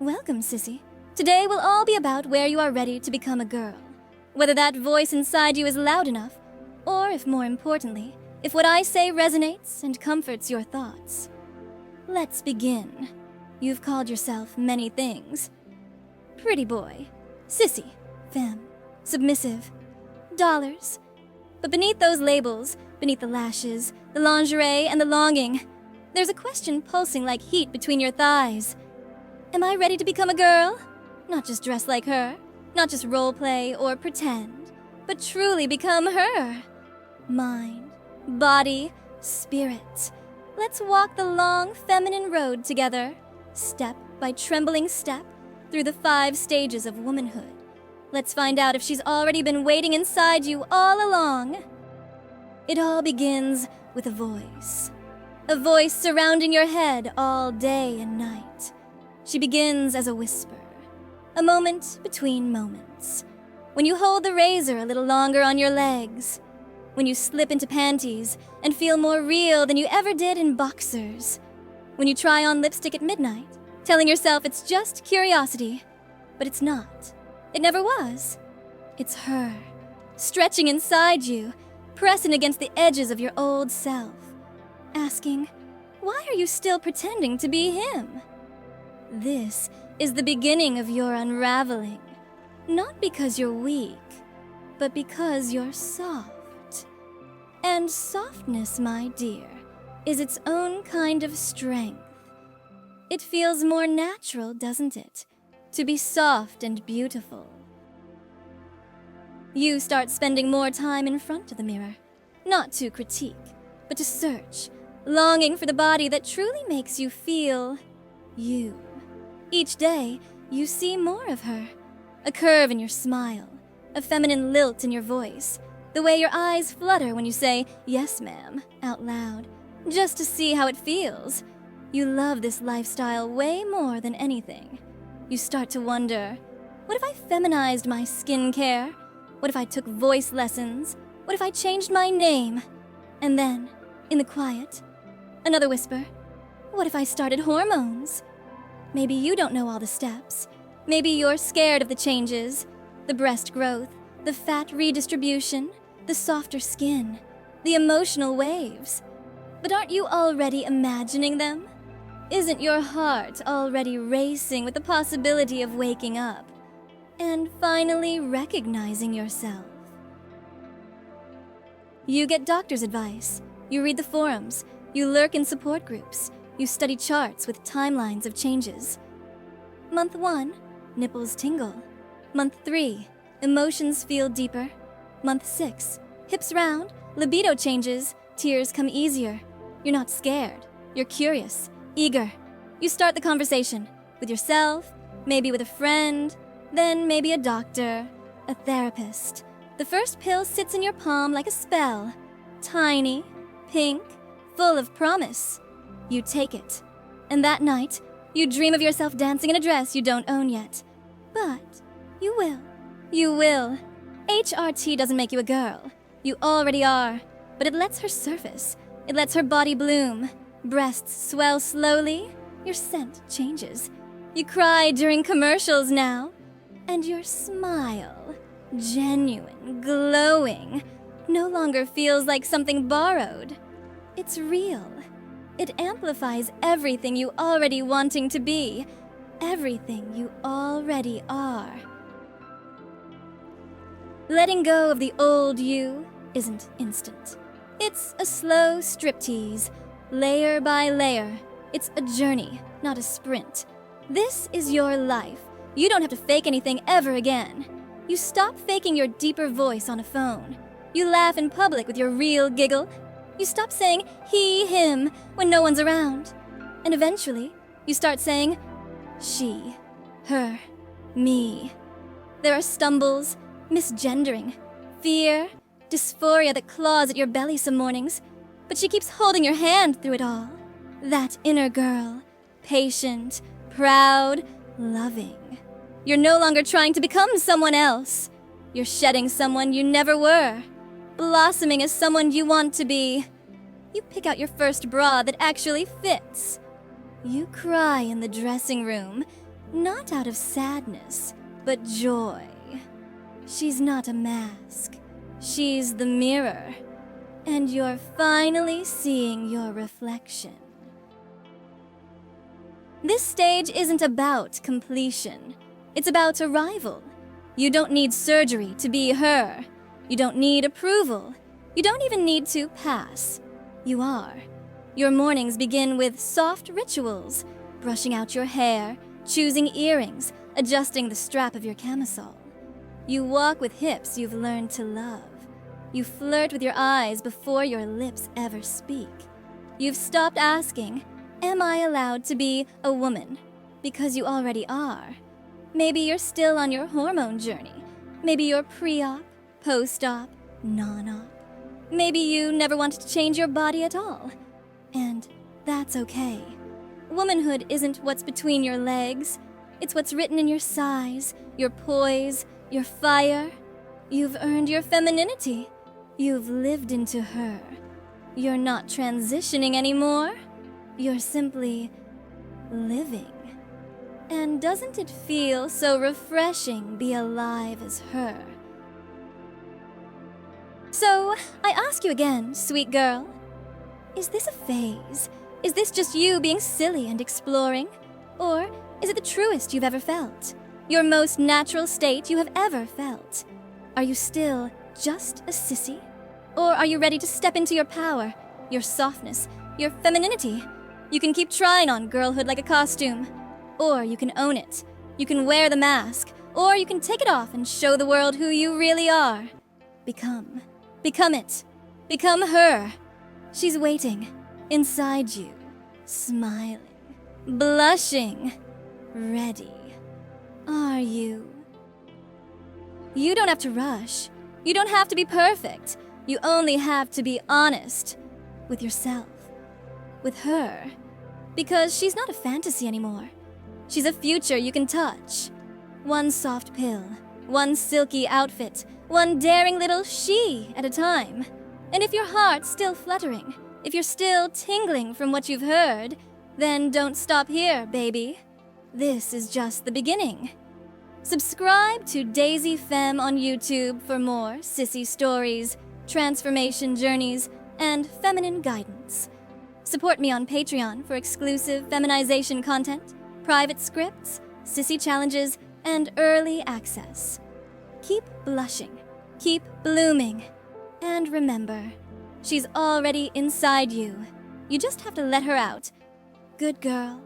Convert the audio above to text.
Welcome, Sissy. Today will all be about where you are ready to become a girl. Whether that voice inside you is loud enough, or if more importantly, if what I say resonates and comforts your thoughts. Let's begin. You've called yourself many things. Pretty boy, sissy, femme, submissive, dollars. But beneath those labels, beneath the lashes, the lingerie, and the longing, there's a question pulsing like heat between your thighs. Am I ready to become a girl? Not just dress like her, not just role play or pretend, but truly become her. Mind, body, spirit. Let's walk the long feminine road together, step by trembling step, through the 5 stages of womanhood. Let's find out if she's already been waiting inside you all along. It all begins with a voice. A voice surrounding your head all day and night. She begins as a whisper, a moment between moments. When you hold the razor a little longer on your legs. When you slip into panties and feel more real than you ever did in boxers. When you try on lipstick at midnight, telling yourself it's just curiosity. But it's not. It never was. It's her, stretching inside you, pressing against the edges of your old self, asking, why are you still pretending to be him? This is the beginning of your unraveling, not because you're weak, but because you're soft. And softness, my dear, is its own kind of strength. It feels more natural, doesn't it, to be soft and beautiful. You start spending more time in front of the mirror, not to critique, but to search, longing for the body that truly makes you feel you. Each day, you see more of her. A curve in your smile, a feminine lilt in your voice, the way your eyes flutter when you say, yes, ma'am, out loud, just to see how it feels. You love this lifestyle way more than anything. You start to wonder, what if I feminized my skincare? What if I took voice lessons? What if I changed my name? And then, in the quiet, another whisper, what if I started hormones? Maybe you don't know all the steps. Maybe you're scared of the changes, the breast growth, the fat redistribution, the softer skin, the emotional waves. But aren't you already imagining them? Isn't your heart already racing with the possibility of waking up and finally recognizing yourself? You get doctor's advice, you read the forums, you lurk in support groups, you study charts with timelines of changes. Month 1, nipples tingle. Month 3, emotions feel deeper. Month 6, hips round, libido changes, tears come easier. You're not scared, you're curious, eager. You start the conversation with yourself, maybe with a friend, then maybe a doctor, a therapist. The first pill sits in your palm like a spell. Tiny, pink, full of promise. You take it, and that night, you dream of yourself dancing in a dress you don't own yet. But you will. You will. HRT doesn't make you a girl. You already are, but it lets her surface. It lets her body bloom. Breasts swell slowly. Your scent changes. You cry during commercials now. And your smile, genuine, glowing, no longer feels like something borrowed. It's real. It amplifies everything you already wanting to be, everything you already are. Letting go of the old you isn't instant. It's a slow striptease, layer by layer. It's a journey, not a sprint. This is your life. You don't have to fake anything ever again. You stop faking your deeper voice on a phone. You laugh in public with your real giggle. You stop saying he, him when no one's around. And eventually, you start saying she, her, me. There are stumbles, misgendering, fear, dysphoria that claws at your belly some mornings, but she keeps holding your hand through it all. That inner girl, patient, proud, loving. You're no longer trying to become someone else. You're shedding someone you never were, blossoming as someone you want to be. You pick out your first bra that actually fits. You cry in the dressing room, Not out of sadness, but joy. She's not a mask. She's the mirror. And you're finally seeing your reflection. This stage isn't about completion. It's about arrival. You don't need surgery to be her. You don't need approval. You don't even need to pass. You are. Your mornings begin with soft rituals, brushing out your hair, choosing earrings, adjusting the strap of your camisole. You walk with hips you've learned to love. You flirt with your eyes before your lips ever speak. You've stopped asking, "Am I allowed to be a woman?" Because you already are. Maybe you're still on your hormone journey. Maybe you're pre-op, post-op, non-op. Maybe you never wanted to change your body at all. And that's okay. Womanhood isn't what's between your legs. It's what's written in your size, your poise, your fire. You've earned your femininity. You've lived into her. You're not transitioning anymore. You're simply living. And doesn't it feel so refreshing be alive as her? So, I ask you again, sweet girl, is this a phase? Is this just you being silly and exploring? Or is it the truest you've ever felt? Your most natural state you have ever felt? Are you still just a sissy? Or are you ready to step into your power, your softness, your femininity? You can keep trying on girlhood like a costume. Or you can own it. You can wear the mask. Or you can take it off and show the world who you really are. Become it. Become her. She's waiting, inside you, smiling, blushing, ready. Are you? You don't have to rush. You don't have to be perfect. You only have to be honest with yourself, with her. Because she's not a fantasy anymore. She's a future you can touch. One soft pill, one silky outfit, one daring little she at a time. And if your heart's still fluttering, if you're still tingling from what you've heard, then don't stop here, baby. This is just the beginning. Subscribe to Daisy Femme on YouTube for more sissy stories, transformation journeys, and feminine guidance. Support me on Patreon for exclusive feminization content, private scripts, sissy challenges, and early access. Keep blushing, keep blooming, and remember, she's already inside you. You just have to let her out. Good girl.